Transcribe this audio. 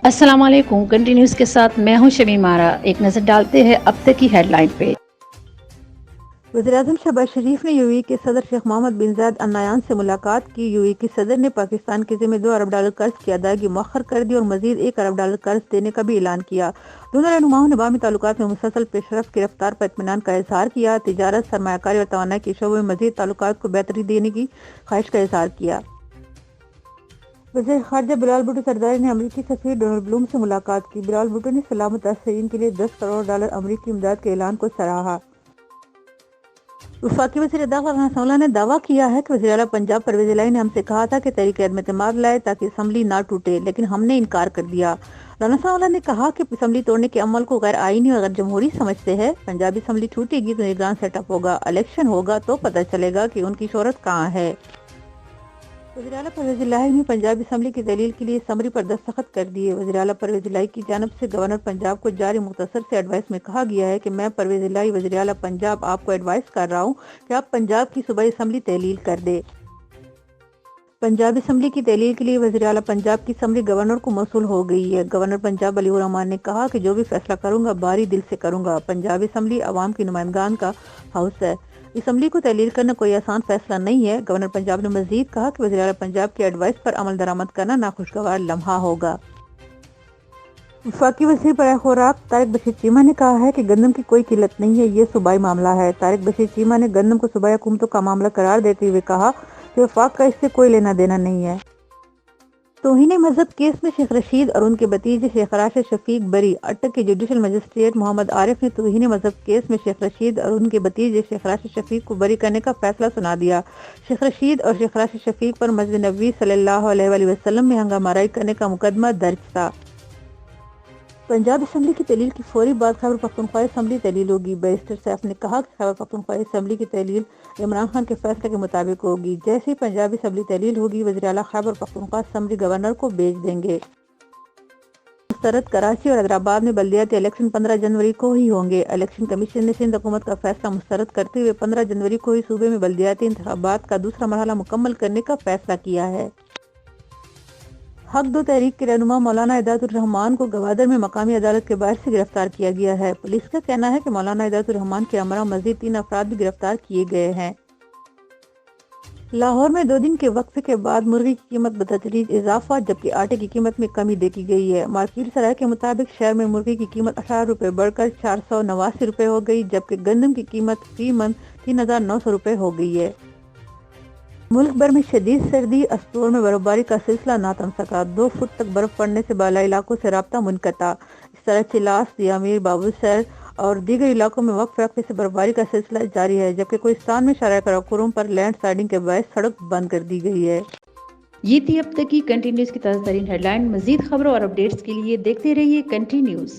अस्सलाम वालेकुम। कंटिन्यूज के साथ मैं हूं शमी मारा। एक नजर डालते हैं अब तक की हेडलाइन पे। वज़ीर-ए-आज़म शहबाज शरीफ ने यूएई के सदर शेख मोहम्मद बिन जायद अल नहयान से मुलाकात की। यूएई के सदर ने पाकिस्तान के ज़िम्मे $2 अरब कर्ज की अदायगी मौखर कर दी और मजीद $1 अरब कर्ज देने का भी ऐलान किया। दोनों रहनुमाओं ने बाहमी ताल्लुकात में मुसलसल पेशरफ्त की रफ्तार पर इत्मीनान का इजहार किया। तिजारत, सरमायाकारी और तवानाई के शोबों में मजीद ताल्लुकात को बेहतरी देने की ख्वाहिश का इजहार किया। वज़ीर ख़ारिजा बिलाल भुट्टो सरदारी ने अमरीकी सफ़ीर डोनाल्ड ब्लूम से मुलाकात की। बिलाल भुट्टो ने सलामत मुतासरीन के लिए $10 करोड़ अमरीकी इमदाद के ऐलान को सराहा। वफाकी वज़ीर दाखिला राना सांवला ने दावा किया है कि वज़ीर आला पंजाब परवेज़ इलाही ने हमसे कहा था कि तहरीक अदम एतमाद लाए ताकि असम्बली ना टूटे, लेकिन हमने इनकार कर दिया। राना सांवला ने कहा कि असम्बली तोड़ने के अमल को गैर आईनी और गैर जमहूरी समझते हैं। पंजाबी असम्बली टूटेगी तो निगरान सेटअप होगा, इलेक्शन होगा तो पता चलेगा कि उनकी शोहरत कहाँ है। वज़ीर आला परवेज़ इलाही ने पंजाबी असम्बली की दलील के लिए समरी पर दस्तखत कर दिए। वज़ीर आला परवेज़ इलाही की जानिब से गवर्नर पंजाब को जारी मुख्तसर से एडवाइस में कहा गया है कि मैं परवेज़ इलाही वज़ीर आला पंजाब आपको एडवाइस कर रहा हूँ कि आप पंजाब की सूबाई असम्बली तहलील कर दे। पंजाबी असम्बली की तहलील के लिए वज़ीर आला पंजाब की समरी गवर्नर को मौसूल हो गई है। गवर्नर पंजाब अली उर रहमान ने कहा कि जो भी फैसला करूंगा बारी दिल से करूंगा। पंजाबी असम्बली अवाम की नुमाइंदगान का हाउस है। असम्बली को तहलील करना कोई आसान फैसला नहीं है। गवर्नर पंजाब ने मजीद कहा कि वज़ीर आला पंजाब की एडवाइस पर अमल दरामद करना नाखुशगवार लम्हा होगा। वफाकी वज़ीर बराए खुराक तारिक बशीर चीमा ने कहा है कि गंदम की कोई किल्लत नहीं है, ये सूबाई मामला है। तारिक बशीर चीमा ने गंदम को सूबाई हुकूमतों का मामला करार देते हुए कहा कि वफाक का इससे कोई लेना देना नहीं है। तौहीन मजहब केस में शेख रशीद और उनके भतीजे शेख राशिद शफीक बरी। अटक के जुडिशल मजिस्ट्रेट मोहम्मद आरिफ ने तौहीन मजहब केस में शेख रशीद और उनके भतीजे शेख राशिद शफीक को बरी करने का फैसला सुना दिया। शेख रशीद और शेख राशिद शफीक पर मस्जिद नबवी सल्लल्लाहु अलैहि वसल्लम में हंगामाराई करने का मुकदमा दर्ज था। पंजाब असम्बली की तहलील की फौरी बाद खैबर पख्तूनख्वा असम्बली तहलील होगी। बैरिस्टर सैफ ने कहा कि खैबर पख्तूनख्वा असम्बली की तहलील इमरान खान के फैसले के मुताबिक होगी। जैसे ही पंजाबी असम्बली तहलील होगी वज़ीर आला खैबर पख्तूनख्वा असम्बली गवर्नर को भेज देंगे। मुस्तरद कराची और हैदराबाद में बल्दियाती इलेक्शन 15 जनवरी को ही होंगे। इलेक्शन कमीशन ने सिंध हुकूमत का फैसला मुस्तरद करते हुए 15 जनवरी को ही सूबे में बल्दियाती इंतखाबात का दूसरा मरहला मुकम्मल करने का फैसला किया है। हक दो तहरीक के रहनुमा मौलाना हिदायतुर रहमान को गवादर में मकामी अदालत के बाहर से गिरफ्तार किया गया है। पुलिस का कहना है कि मौलाना हिदायतुर रहमान के हमरा मजीद 3 अफराद भी गिरफ्तार किए गए हैं। लाहौर में 2 दिन के वक्फे के बाद मुर्गी की कीमत बतदरीज इजाफा, जबकि आटे की कीमत में कमी देखी गई है। मार्केट सराय के मुताबिक शहर में मुर्गी की कीमत 18 रुपए बढ़कर 489 रुपए हो गई, जबकि गंदम की कीमत फी मन 3900 रुपए हो गई है। मुल्क भर में शदीद सर्दी, अस्तोर में बर्फबारी का सिलसिला ना थम सका। 2 फुट तक बर्फ पड़ने से बाला इलाकों से राब्ता मुनक़ता। इस तरह चिलास, दियामीर, बाबूसर और दीगर इलाकों में वक्फ वक्फे से बर्फबारी का सिलसिला जारी है, जबकि कोहिस्तान में शराय कराकोरम पर लैंड स्लाइडिंग के बायस सड़क बंद कर दी गई है। ये थी अब तक की कंटिन्यूज की ताज़ा तरीन हेडलाइन। मजीद खबरों और अपडेट्स के लिए देखते रहिए कंटिन्यूज।